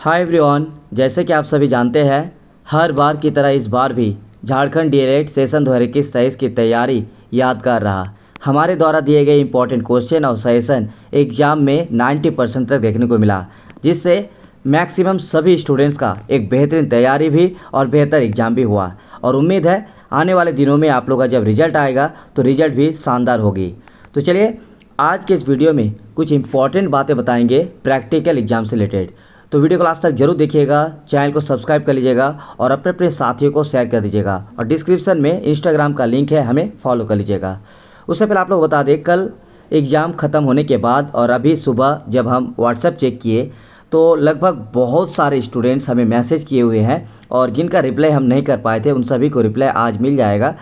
Hi everyone, जैसे कि आप सभी जानते हैं, हर बार की तरह इस बार भी झारखंड डीएलएड सेशन 2021-23 की तैयारी यादगार रहा। हमारे द्वारा दिए गए इंपॉर्टेंट क्वेश्चन और सजेशन एग्ज़ाम में 90% तक देखने को मिला, जिससे मैक्सिमम सभी स्टूडेंट्स का एक बेहतरीन तैयारी भी और बेहतर एग्ज़ाम भी हुआ। और उम्मीद है आने वाले दिनों में आप लोग का जब रिज़ल्ट आएगा तो रिज़ल्ट भी शानदार होगी। तो चलिए आज के इस वीडियो में कुछ इंपॉर्टेंट बातें बताएंगे प्रैक्टिकल एग्ज़ाम से रिलेटेड। तो वीडियो को लास्ट तक जरूर देखिएगा, चैनल को सब्सक्राइब कर लीजिएगा और अपने अपने साथियों को शेयर कर दीजिएगा। और डिस्क्रिप्शन में इंस्टाग्राम का लिंक है, हमें फॉलो कर लीजिएगा। उससे पहले आप लोग बता दें, कल एग्ज़ाम ख़त्म होने के बाद और अभी सुबह जब हम व्हाट्सएप चेक किए तो लगभग बहुत सारे स्टूडेंट्स हमें मैसेज किए हुए हैं और जिनका रिप्लाई हम नहीं कर पाए थे उन सभी को रिप्लाई आज मिल जाएगा।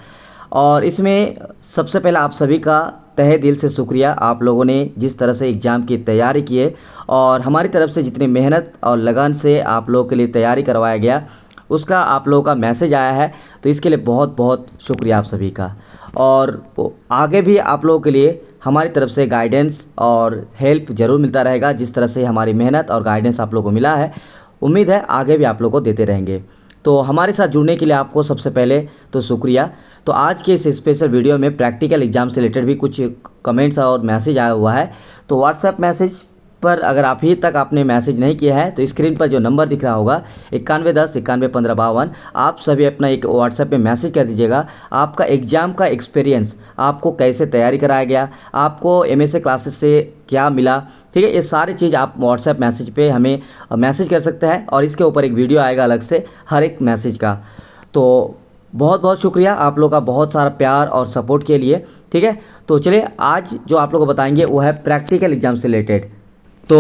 और इसमें सबसे पहले आप सभी का तहे दिल से शुक्रिया, आप लोगों ने जिस तरह से एग्ज़ाम की तैयारी की है और हमारी तरफ से जितनी मेहनत और लगन से आप लोगों के लिए तैयारी करवाया गया उसका आप लोगों का मैसेज आया है, तो इसके लिए बहुत बहुत शुक्रिया आप सभी का। और आगे भी आप लोगों के लिए हमारी तरफ से गाइडेंस और हेल्प ज़रूर मिलता रहेगा, जिस तरह से हमारी मेहनत और गाइडेंस आप लोगों को मिला है, उम्मीद है आगे भी आप लोगों को देते रहेंगे। तो हमारे साथ जुड़ने के लिए आपको सबसे पहले तो शुक्रिया। तो आज के इस स्पेशल वीडियो में प्रैक्टिकल एग्ज़ाम से रिलेटेड भी कुछ कमेंट्स और मैसेज आया हुआ है। तो व्हाट्सएप मैसेज पर अगर आप ही तक आपने मैसेज नहीं किया है तो स्क्रीन पर जो नंबर दिख रहा होगा 9110 911552, आप सभी अपना एक व्हाट्सएप में मैसेज कर दीजिएगा। आपका एग्ज़ाम का एक्सपीरियंस, आपको कैसे तैयारी कराया गया, आपको एमएसए क्लासेस से क्या मिला, ठीक है, ये सारी चीज़ आप व्हाट्सएप मैसेज पे हमें मैसेज कर सकते हैं और इसके ऊपर एक वीडियो आएगा अलग से हर एक मैसेज का। तो बहुत बहुत शुक्रिया आप लोग का, बहुत सारा प्यार और सपोर्ट के लिए, ठीक है। तो चलिए आज जो आप लोगों को बताएंगे वो है प्रैक्टिकल एग्ज़ाम से रिलेटेड। तो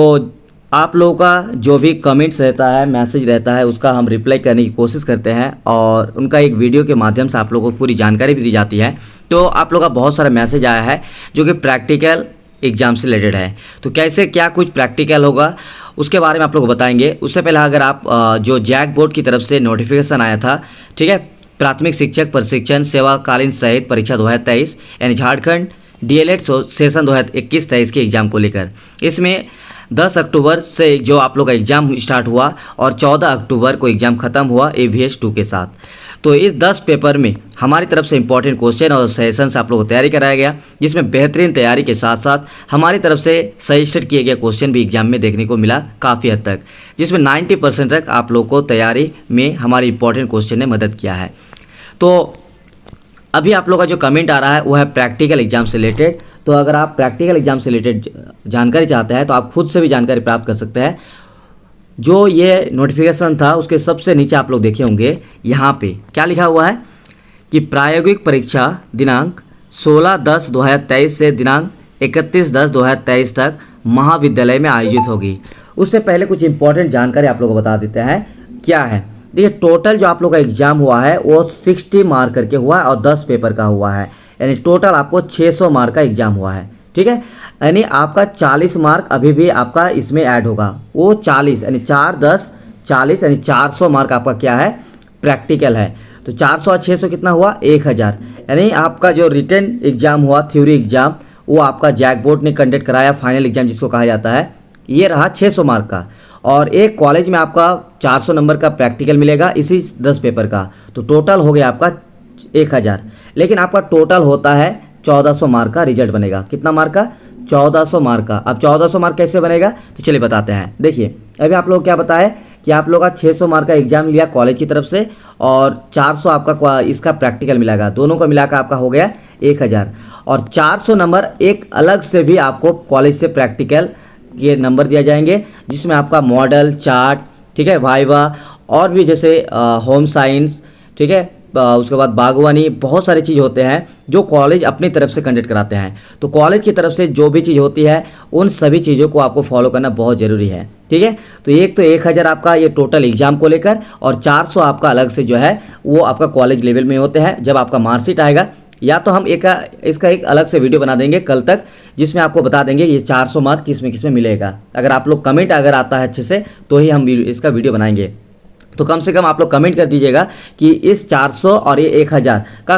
आप लोगों का जो भी कमेंट्स रहता है, मैसेज रहता है, उसका हम रिप्लाई करने की कोशिश करते हैं और उनका एक वीडियो के माध्यम से आप लोगों को पूरी जानकारी भी दी जाती है। तो आप लोगों का बहुत सारा मैसेज आया है जो कि प्रैक्टिकल एग्ज़ाम से रिलेटेड है। तो कैसे क्या कुछ प्रैक्टिकल होगा उसके बारे में आप लोग को बताएंगे। उससे पहले अगर आप जो जैक बोर्ड की तरफ से नोटिफिकेशन आया था, ठीक है, प्राथमिक शिक्षक प्रशिक्षण सेवाकालीन सहित परीक्षा 2023 यानी झारखंड डीएलएड सेशन 2021-23 के एग्ज़ाम को लेकर, इसमें 10 अक्टूबर से जो आप लोग का एग्ज़ाम स्टार्ट हुआ और 14 अक्टूबर को एग्ज़ाम ख़त्म हुआ EVS 2 के साथ। तो इस 10 पेपर में हमारी तरफ से इंपॉर्टेंट क्वेश्चन और सेशन से आप लोगों को तैयारी कराया गया, जिसमें बेहतरीन तैयारी के साथ साथ हमारी तरफ से सजेस्टेड किए गए क्वेश्चन भी एग्जाम में देखने को मिला काफ़ी हद तक, जिसमें 90% तक आप लोग को तैयारी में हमारी इंपॉर्टेंट क्वेश्चन ने मदद किया है। तो अभी आप लोग का जो कमेंट आ रहा है वो है प्रैक्टिकल एग्जाम से रिलेटेड। तो अगर आप प्रैक्टिकल एग्जाम से रिलेटेड जानकारी चाहते हैं तो आप खुद से भी जानकारी प्राप्त कर सकते हैं। जो ये नोटिफिकेशन था उसके सबसे नीचे आप लोग देखे होंगे, यहाँ पे क्या लिखा हुआ है कि प्रायोगिक परीक्षा दिनांक 16/10/2023 से दिनांक 31/10/2023 तक महाविद्यालय में आयोजित होगी। उससे पहले कुछ इंपॉर्टेंट जानकारी आप लोग को बता देते हैं क्या है। देखिए, टोटल जो आप लोग का एग्जाम हुआ है वो 60 मार्क करके हुआ है और 10 पेपर का हुआ है, यानी टोटल आपको 600 मार्क का एग्जाम हुआ है, ठीक है। यानी आपका 40 मार्क अभी भी आपका इसमें ऐड होगा, वो 40 यानी 4 10 40 यानी 400 मार्क आपका क्या है, प्रैक्टिकल है। तो 400 और 600 कितना हुआ, 1000। यानी आपका जो रिटन एग्जाम हुआ, थ्योरी एग्जाम, वो आपका जैक बोर्ड ने कंडक्ट कराया, फाइनल एग्जाम जिसको कहा जाता है, ये रहा 600 मार्क का। और एक कॉलेज में आपका 400 नंबर का प्रैक्टिकल मिलेगा इसी 10 पेपर का, तो टोटल हो गया आपका 1000। लेकिन आपका टोटल होता है 1400 मार्क का रिजल्ट बनेगा। कितना मार्क का, 1400 मार्क का। अब 1400 मार्क कैसे बनेगा तो चलिए बताते हैं। देखिए, अभी आप लोग क्या बताया कि आप लोग का 600 मार्क का एग्जाम लिया कॉलेज की तरफ से और 400 आपका इसका प्रैक्टिकल मिलेगा, दोनों का मिलाकर आपका हो गया 1000। और 400 नंबर एक अलग से भी आपको कॉलेज से प्रैक्टिकल ये नंबर दिया जाएंगे, जिसमें आपका मॉडल चार्ट, ठीक है, वाइवा और भी जैसे होम साइंस, ठीक है, उसके बाद बागवानी, बहुत सारी चीज़ होते हैं जो कॉलेज अपनी तरफ से कंडक्ट कराते हैं। तो कॉलेज की तरफ से जो भी चीज़ होती है उन सभी चीज़ों को आपको फॉलो करना बहुत ज़रूरी है, ठीक है। तो एक तो 1000 आपका ये टोटल एग्जाम को लेकर और 400 आपका अलग से जो है वो आपका कॉलेज लेवल में होते हैं। जब आपका मार्कशीट आएगा, या तो हम इसका एक अलग से वीडियो बना देंगे कल तक, जिसमें आपको बता देंगे ये 400 मार्क किस में मिलेगा। अगर आप लोग कमेंट अगर आता है अच्छे से तो ही हम इसका वीडियो बनाएंगे। तो कम से कम आप लोग कमेंट कर दीजिएगा कि इस 400 और ये 1000 का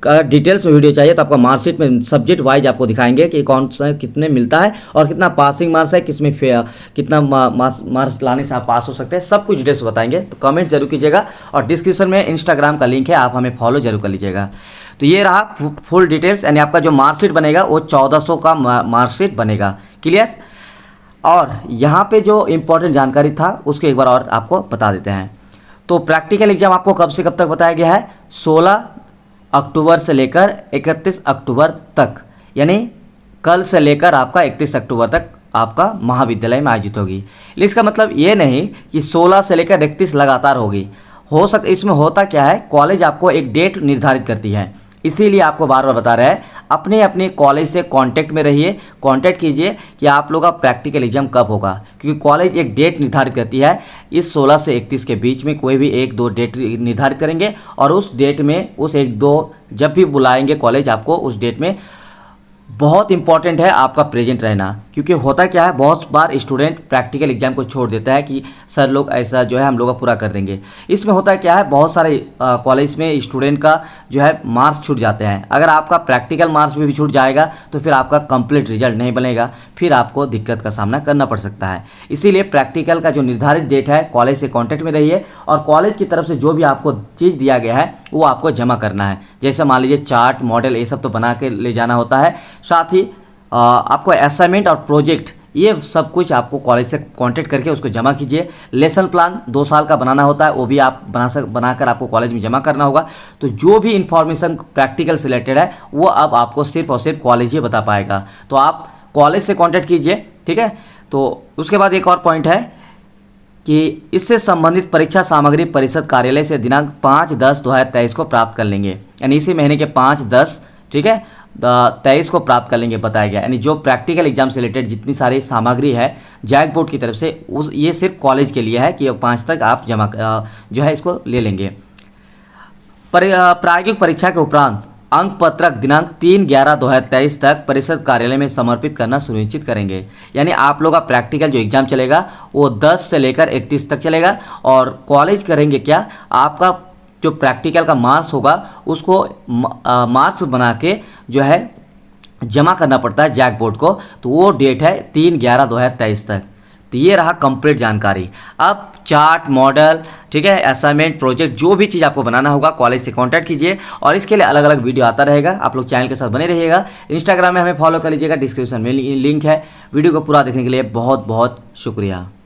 अगर डिटेल्स में वीडियो चाहिए तो आपका मार्कशीट में सब्जेक्ट वाइज आपको दिखाएंगे कि कौन सा कितने मिलता है और कितना पासिंग मार्क्स है, किसमें कितना मार्क्स लाने से आप पास हो सकते हैं, सब कुछ डिटेल्स बताएंगे। तो कमेंट जरूर कीजिएगा और डिस्क्रिप्शन में इंस्टाग्राम का लिंक है, आप हमें फॉलो जरूर कर लीजिएगा। तो ये रहा फुल डिटेल्स, यानी आपका जो मार्कशीट बनेगा वो 1400 का मार्कशीट बनेगा। क्लियर। और यहाँ पे जो इम्पोर्टेंट जानकारी था उसको एक बार और आपको बता देते हैं। तो प्रैक्टिकल एग्जाम आपको कब से कब तक बताया गया है? 16 अक्टूबर से लेकर 31 अक्टूबर तक, यानी कल से लेकर आपका 31 अक्टूबर तक आपका महाविद्यालय में आयोजित होगी। इसका मतलब ये नहीं कि 16 से लेकर 31 लगातार होगी। इसमें होता क्या है, कॉलेज आपको एक डेट निर्धारित करती है, इसीलिए आपको बार बार बता रहा है अपने अपने कॉलेज से कांटेक्ट में रहिए, कांटेक्ट कीजिए कि आप लोग का प्रैक्टिकल एग्जाम कब होगा, क्योंकि कॉलेज एक डेट निर्धारित करती है। इस 16 से 31 के बीच में कोई भी एक दो डेट निर्धारित करेंगे और उस डेट में उस एक दो जब भी बुलाएंगे कॉलेज आपको, उस डेट में बहुत इंपॉर्टेंट है आपका प्रेजेंट रहना। क्योंकि होता क्या है, बहुत बार स्टूडेंट प्रैक्टिकल एग्जाम को छोड़ देता है कि सर लोग ऐसा जो है हम लोग का पूरा कर देंगे। इसमें होता क्या है, बहुत सारे कॉलेज में स्टूडेंट का जो है मार्क्स छूट जाते हैं। अगर आपका प्रैक्टिकल मार्क्स भी छूट जाएगा तो फिर आपका कंप्लीट रिजल्ट नहीं बनेगा, फिर आपको दिक्कत का सामना करना पड़ सकता है। इसीलिए प्रैक्टिकल का जो निर्धारित डेट है, कॉलेज से कॉन्टैक्ट में रहिए और कॉलेज की तरफ से जो भी आपको चीज़ दिया गया है वो आपको जमा करना है। जैसे मान लीजिए चार्ट, मॉडल, ये सब तो बना के ले जाना होता है। साथ ही आपको असाइनमेंट और प्रोजेक्ट, ये सब कुछ आपको कॉलेज से कांटेक्ट करके उसको जमा कीजिए। लेसन प्लान 2 साल का बनाना होता है, वो भी आप बनाकर आपको कॉलेज में जमा करना होगा। तो जो भी इंफॉर्मेशन प्रैक्टिकल से रिलेटेड है वो अब आपको सिर्फ और सिर्फ कॉलेज ही बता पाएगा। तो आप कॉलेज से कांटेक्ट कीजिए, ठीक है। तो उसके बाद एक और पॉइंट है कि इससे संबंधित परीक्षा सामग्री परिषद कार्यालय से दिनांक 5/10/2023 को प्राप्त कर लेंगे, यानी इसी महीने के 5/10, ठीक है, 23 को प्राप्त कर लेंगे बताया गया। यानी जो प्रैक्टिकल एग्जाम से रिलेटेड जितनी सारी सामग्री है जैक बोर्ड की तरफ से, ये सिर्फ कॉलेज के लिए है कि 5 तक आप जमा जो है इसको ले लेंगे। प्रायोगिक परीक्षा के उपरांत अंक पत्रक दिनांक 3/11/2023 तक परिषद कार्यालय में समर्पित करना सुनिश्चित करेंगे। यानी आप लोग का प्रैक्टिकल जो एग्जाम चलेगा वो 10 से लेकर 31 तक चलेगा और कॉलेज करेंगे क्या, आपका जो प्रैक्टिकल का मार्क्स होगा उसको मार्क्स बना के जो है जमा करना पड़ता है जैक बोर्ड को। तो वो डेट है 3/11/2023 तक। तो ये रहा कंप्लीट जानकारी। अब चार्ट, मॉडल, ठीक है, असाइनमेंट, प्रोजेक्ट, जो भी चीज़ आपको बनाना होगा कॉलेज से कांटेक्ट कीजिए और इसके लिए अलग अलग वीडियो आता रहेगा। आप लोग चैनल के साथ बने रहिएगा। इंस्टाग्राम में हमें फॉलो कर लीजिएगा, डिस्क्रिप्शन में लिंक है। वीडियो को पूरा देखने के लिए बहुत बहुत शुक्रिया।